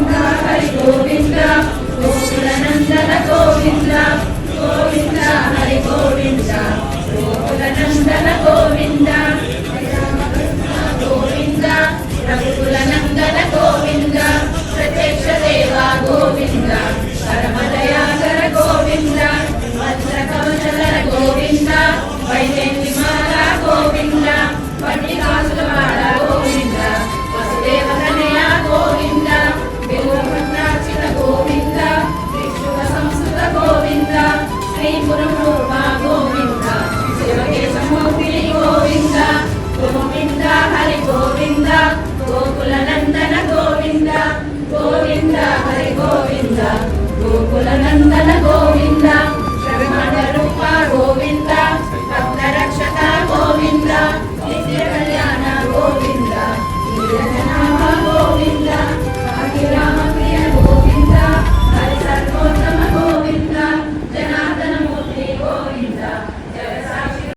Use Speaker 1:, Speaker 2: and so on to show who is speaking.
Speaker 1: गोविंद गोकुलनंदन गोविंद गोविंद हरि गोविंद गोकुलनंदन गोविंद गोविंद रघुकुलनंदन गोविंद प्रत्यक्ष देवा गोविंद परमदयाकर गोविंद वज्रकवचधर गोविंद वैजयंतिमाला गोविंद पट्टिकासुरवाड़ गोविंद वसुदेवतनया गोविंद विभुभद्रार्चित गोविंद विष्णुव संस्कृत गोविंद श्री गुरुरूपा गोविंद शिवकेशमूर्ति गोविंद गोविंद हरि गोविंद गोकुलनंदन गोविंद गोविंद हरि गोविंद गोकुलनंदन गोविंद